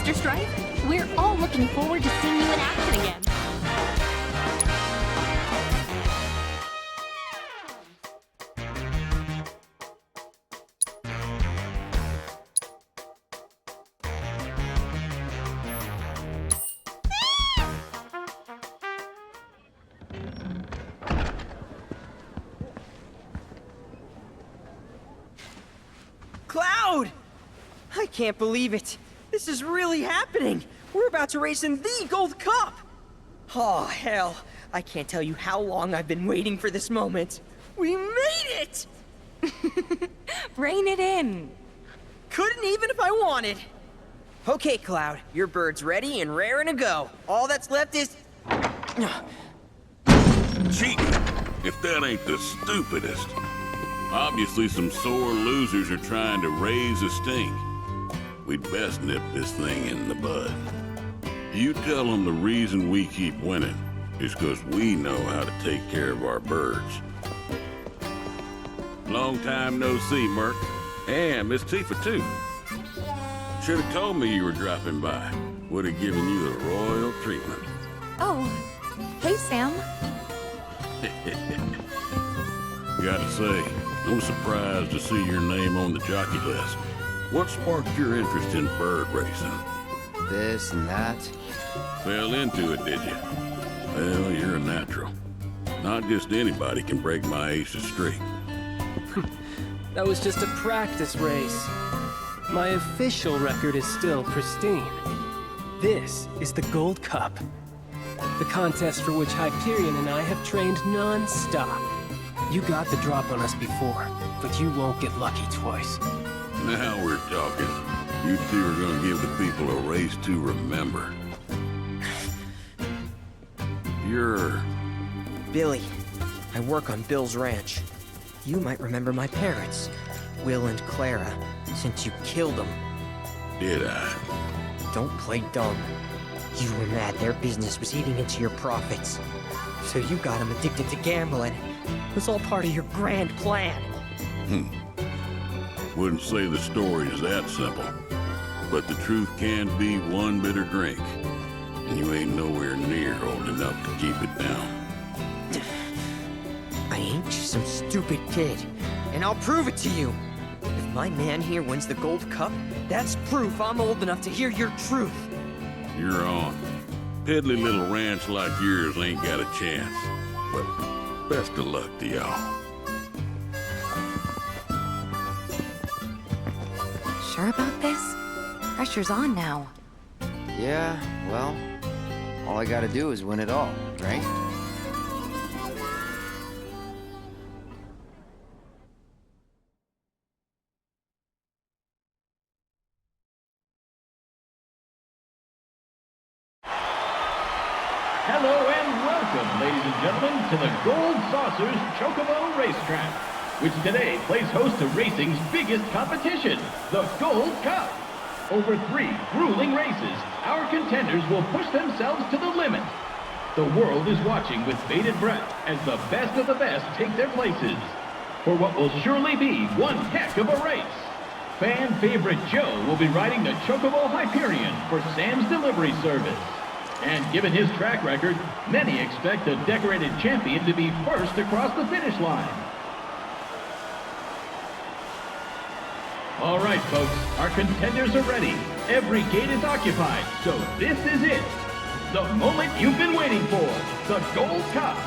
Mr. Stripe. We're all looking forward to seeing you in action again. Cloud! I can't believe it. This is really happening. We're about to race in the Gold Cup. Oh, hell. I can't tell you how long I've been waiting for this moment. We made it! Rein it in. Couldn't even if I wanted. Okay, Cloud. Your bird's ready and raring to go. All that's left is... Cheating, if that ain't the stupidest. Obviously some sore losers are trying to raise a stink. We'd best nip this thing in the bud. You tell them the reason we keep winning is because we know how to take care of our birds. Long time no see, Merc. And Miss Tifa, too. Should have told me you were dropping by. Would have given you the royal treatment. Oh, hey, Sam. Gotta say, I'm surprised to see your name on the jockey list. What sparked your interest in bird racing? This and that. Fell into it, did you? Well, you're a natural. Not just anybody can break my ace's streak. That was just a practice race. My official record is still pristine. This is the Gold Cup. The contest for which Hyperion and I have trained non-stop. You got the drop on us before, but you won't get lucky twice. Now we're talking. You two are gonna give the people a race to remember. You're... Billy. I work on Bill's ranch. You might remember my parents, Will and Clara, since you killed them. Did I? Don't play dumb. You were mad their business was eating into your profits. So you got them addicted to gambling. It was all part of your grand plan. Wouldn't say the story is that simple. But the truth can be one bitter drink. And you ain't nowhere near old enough to keep it down. I ain't just some stupid kid. And I'll prove it to you. If my man here wins the Gold Cup, that's proof I'm old enough to hear your truth. You're on. Piddly little ranch like yours ain't got a chance. But best of luck to y'all. Sure about this? Pressure's on now. Yeah, well, all I gotta do is win it all, right? Hello and welcome, ladies and gentlemen, to the Gold Saucers Chocobo Racetrack, which today plays host to racing's biggest competition, the Gold Cup. Over 3 grueling races, our contenders will push themselves to the limit. The world is watching with bated breath as the best of the best take their places for what will surely be one heck of a race. Fan favorite Joe will be riding the Chocobo Hyperion for Sam's delivery service. And given his track record, many expect the decorated champion to be first across the finish line. All right, folks, our contenders are ready. Every gate is occupied, so this is it. The moment you've been waiting for, the Gold Cup.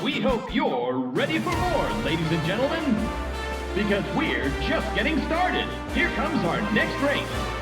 We hope you're ready for more, ladies and gentlemen. Because we're just getting started. Here comes our next race.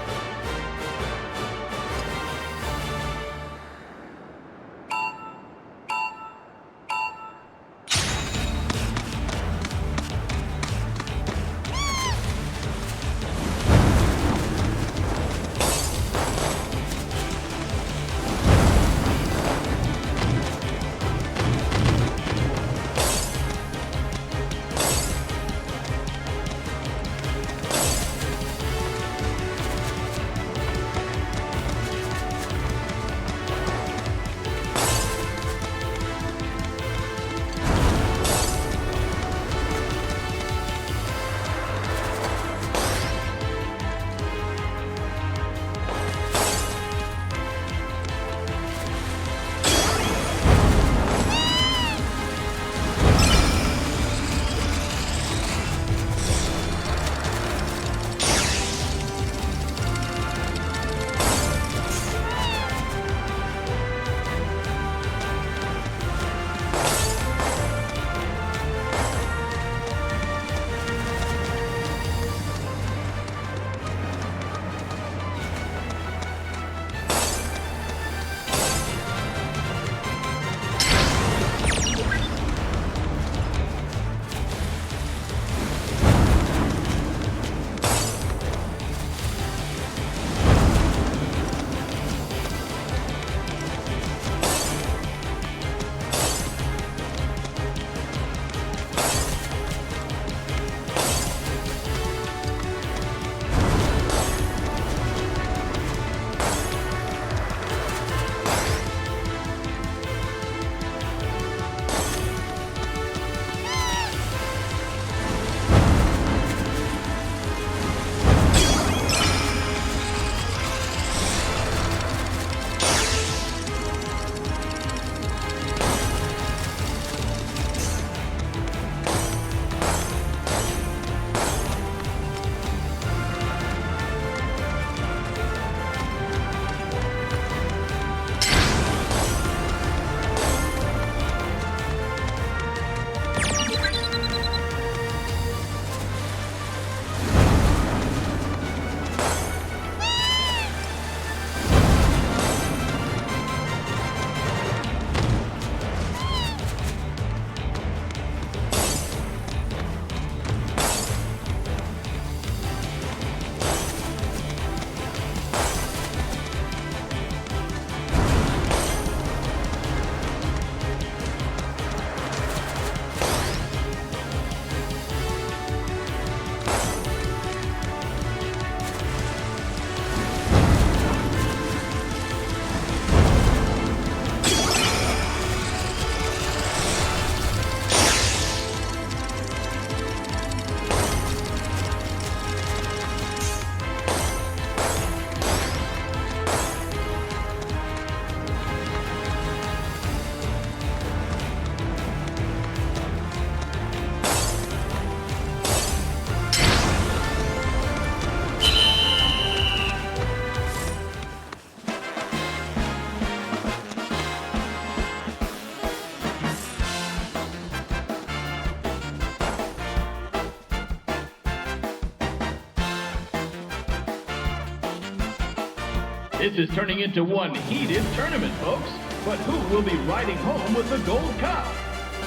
This is turning into one heated tournament, folks. But who will be riding home with the Gold Cup?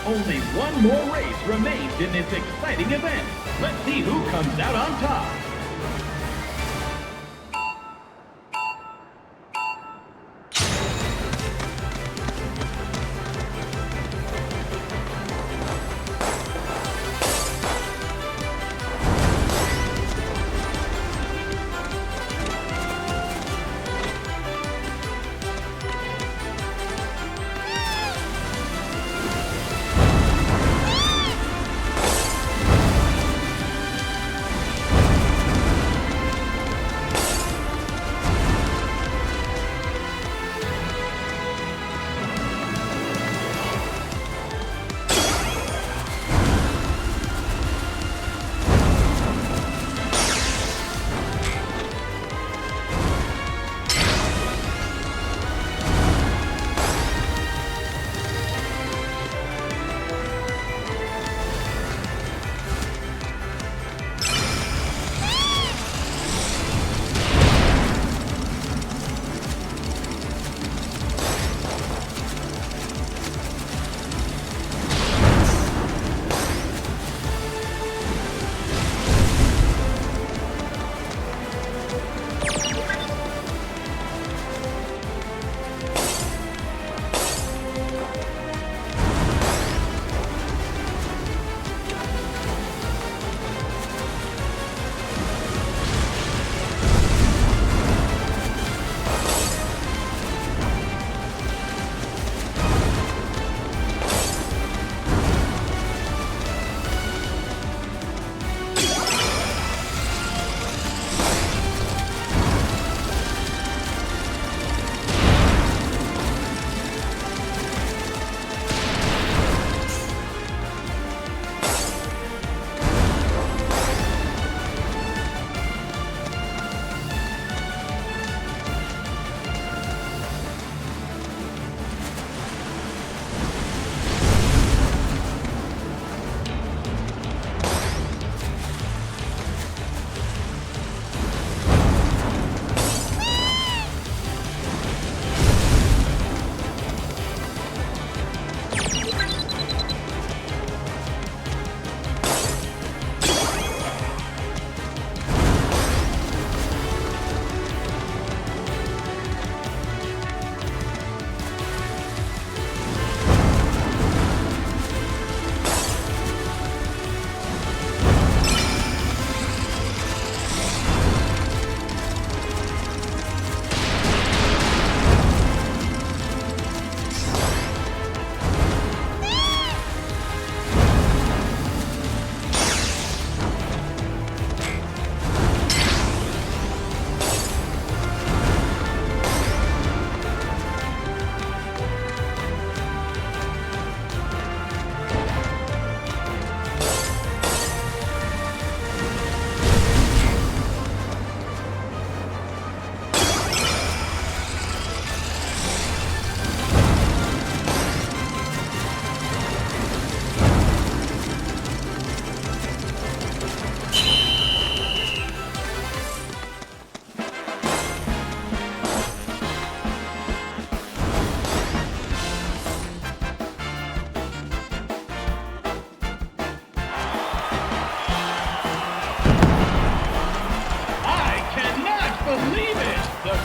Only one more race remains in this exciting event. Let's see who comes out on top.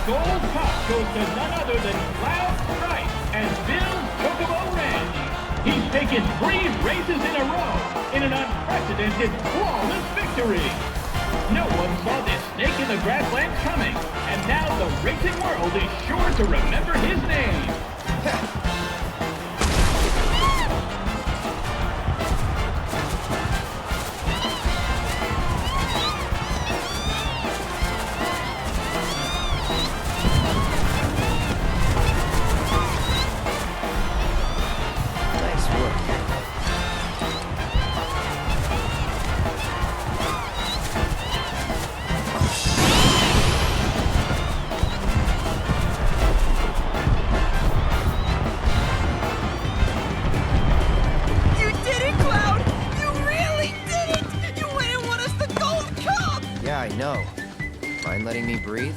Gold Cup goes to none other than Cloud Stripe and Bill's Chocobo Ranch. He's taken 3 races in a row in an unprecedented, flawless victory. No one saw this snake in the grasslands coming, and now the racing world is sure to remember his name. Nice work. You did it, Cloud! You really did it! You went and won us the Gold Cup! Yeah, I know. Mind letting me breathe?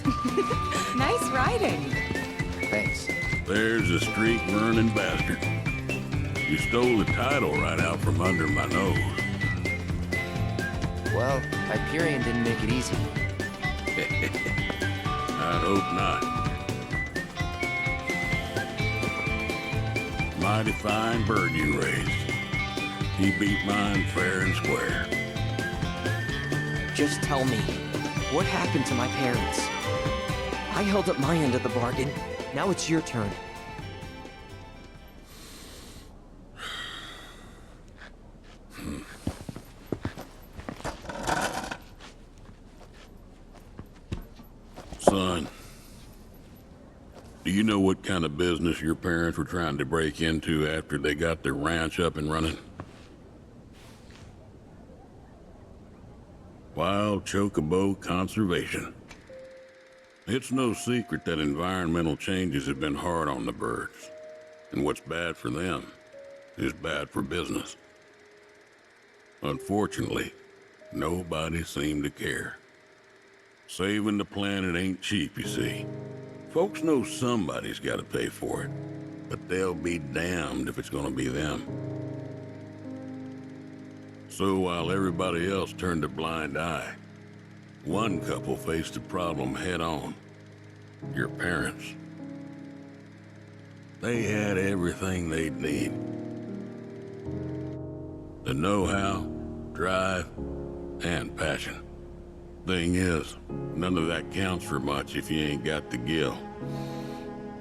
Nice riding. Thanks. There's a streak-burning bastard. You stole the title right out from under my nose. Well, Hyperion didn't make it easy. I'd hope not. Mighty fine bird you raised. He beat mine fair and square. Just tell me, what happened to my parents? I held up my end of the bargain. Now it's your turn. Son, do you know what kind of business your parents were trying to break into after they got their ranch up and running? Wild Chocobo Conservation. It's no secret that environmental changes have been hard on the birds, and what's bad for them is bad for business. Unfortunately, nobody seemed to care. Saving the planet ain't cheap, you see. Folks know somebody's got to pay for it, but they'll be damned if it's gonna be them. So while everybody else turned a blind eye, one couple faced the problem head on. Your parents. They had everything they'd need. The know-how, drive, and passion. Thing is, none of that counts for much if you ain't got the gill.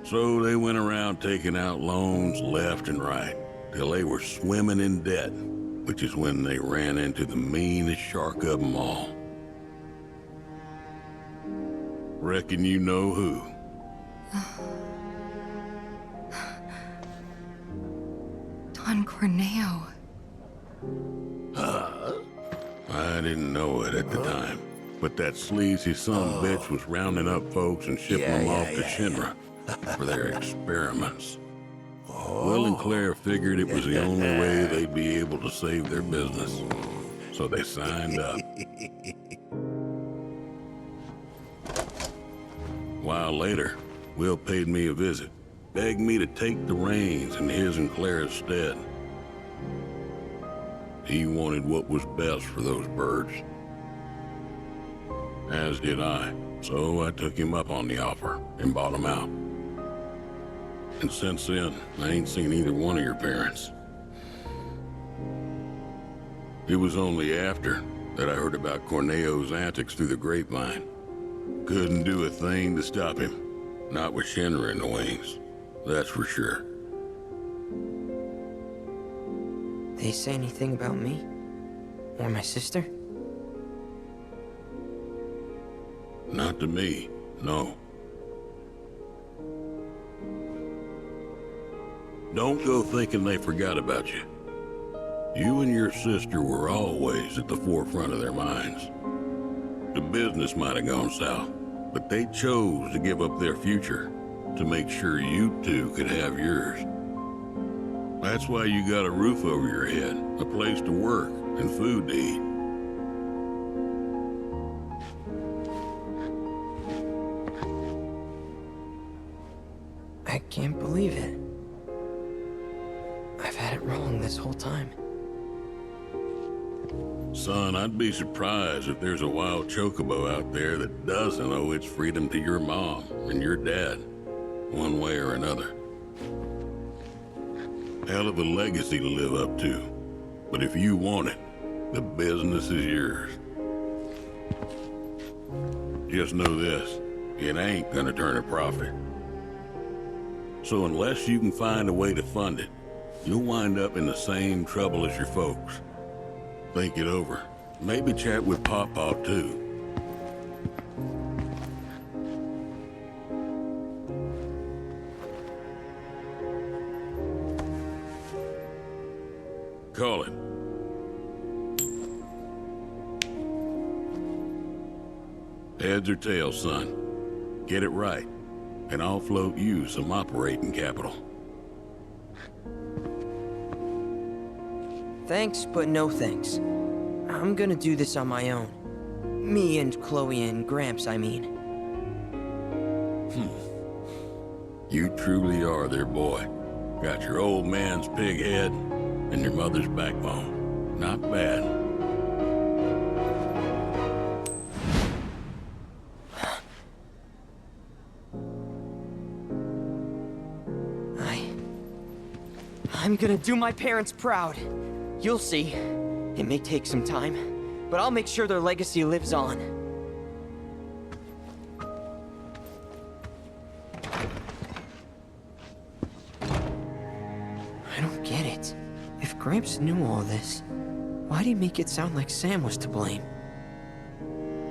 So they went around taking out loans left and right, till they were swimming in debt, which is when they ran into the meanest shark of them all. Reckon you know who. Don Corneo. I didn't know it at the time, but that sleazy bitch was rounding up folks and shipping them off to Shinra for their experiments. Will and Claire figured it was the only way they'd be able to save their business, so they signed up. A while later, Will paid me a visit, begged me to take the reins in his and Claire's stead. He wanted what was best for those birds. As did I, so I took him up on the offer and bought him out. And since then, I ain't seen either one of your parents. It was only after that I heard about Corneo's antics through the grapevine. Couldn't do a thing to stop him. Not with Shinra in the wings, that's for sure. They say anything about me? Or my sister? Not to me, no. Don't go thinking they forgot about you. You and your sister were always at the forefront of their minds. The business might have gone south, but they chose to give up their future to make sure you two could have yours. That's why you got a roof over your head, a place to work, and food to eat. I can't believe it. I've had it wrong this whole time. Son, I'd be surprised if there's a wild chocobo out there that doesn't owe its freedom to your mom and your dad, one way or another. Hell of a legacy to live up to, but if you want it, the business is yours. Just know this, it ain't gonna turn a profit. So unless you can find a way to fund it, you'll wind up in the same trouble as your folks. Think it over. Maybe chat with Pawpaw, too. Call it. Heads or tails, son. Get it right, and I'll float you some operating capital. Thanks, but no thanks. I'm gonna do this on my own. Me and Chloe and Gramps, I mean. You truly are their boy. Got your old man's pig head and your mother's backbone. Not bad. I'm gonna do my parents proud. You'll see. It may take some time, but I'll make sure their legacy lives on. I don't get it. If Gramps knew all this, why'd he make it sound like Sam was to blame?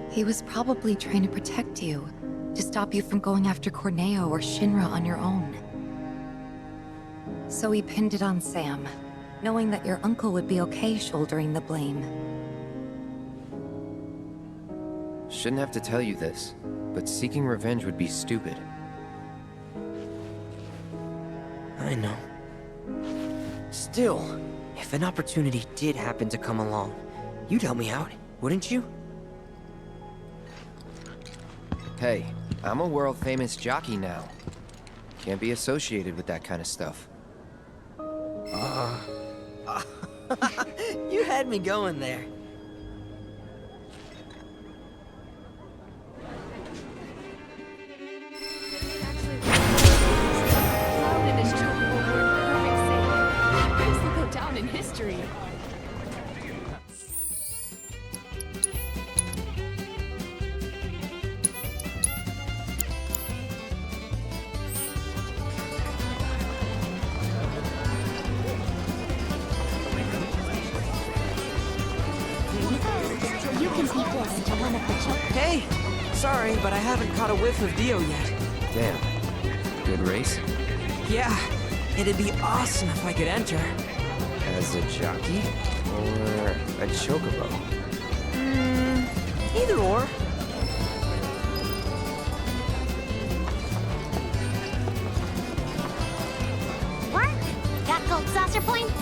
He was probably trying to protect you, to stop you from going after Corneo or Shinra on your own. So he pinned it on Sam, knowing that your uncle would be okay shouldering the blame. Shouldn't have to tell you this, but seeking revenge would be stupid. I know. Still, if an opportunity did happen to come along, you'd help me out, wouldn't you? Hey, I'm a world-famous jockey now. Can't be associated with that kind of stuff. You had me going there. Cloud and his chocobo were in perfect sync. This will go down in history. You can beat this to one of the chocobo. Hey! Sorry, but I haven't caught a whiff of Dio yet. Damn. Good race? Yeah, it'd be awesome if I could enter. As a jockey? Or a chocobo? Either or. Work! Got gold saucer points?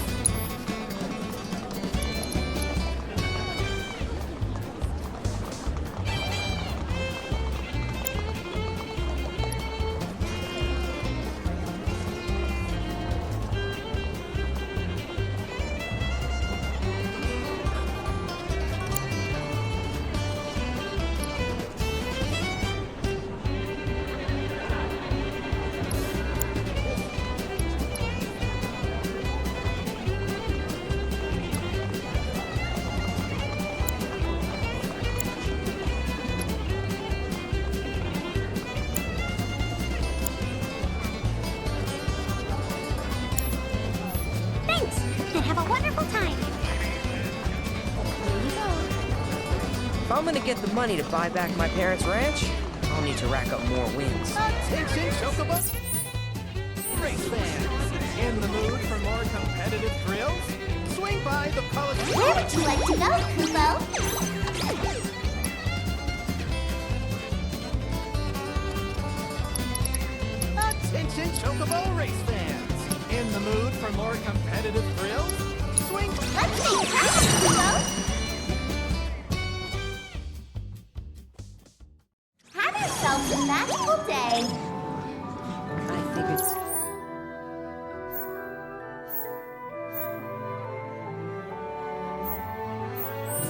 Thanks! Then have a wonderful time. Here you go. If I'm gonna get the money to buy back my parents' ranch, I'll need to rack up more wins. Attention, Chocobo race fans! In the mood for more competitive thrills? Swing by the college. Where would you like to go, Kubo? Attention, Chocobo race fans! In the mood for more competitive thrills? Swing. Let's make time, Kubo! Have yourselves a magical day. I figured...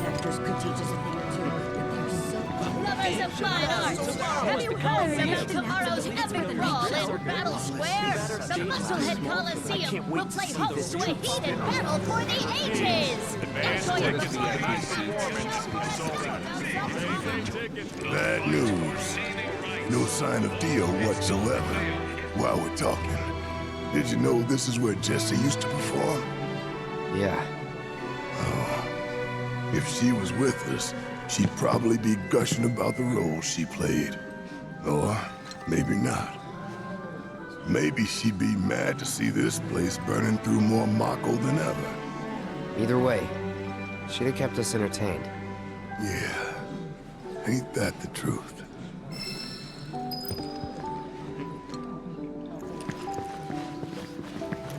It's characters could teach us a thing or two, but they're so Lovers of fine arts, have you heard about tomorrow's epic brawl in Battle Square? The Musclehead Coliseum will play host to a heated battle for the ages! Enjoy your Bad news. No sign of Dio whatsoever. While we're talking, did you know this is where Jessie used to perform? Yeah. Oh. If she was with us, she'd probably be gushing about the role she played. Or maybe not. Maybe she'd be mad to see this place burning through more Mako than ever. Either way, she'd have kept us entertained. Yeah. Ain't that the truth?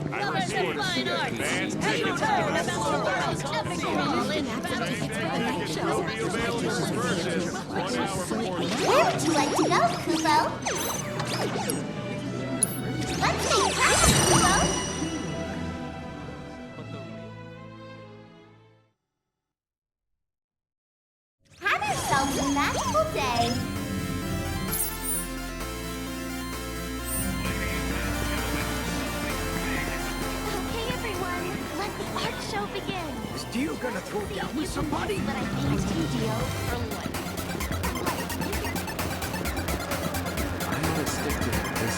Lovers of fine arts, have you heard about tomorrow's epic brawl in Battle Square? Where would you like to go, Kupo? Let's make plans, Kupo! Have yourselves a magical day! Okay, everyone, let the art show begin! Is Dio gonna throw down with somebody? But I thanked you, Dio, for life. I'm gonna stick to this.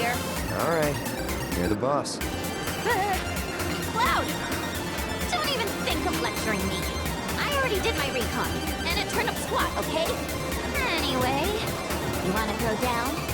here. All right, you're the boss. Cloud! Don't even think of lecturing me. I already did my recon, and a turnip squat, okay? Anyway, you wanna go down?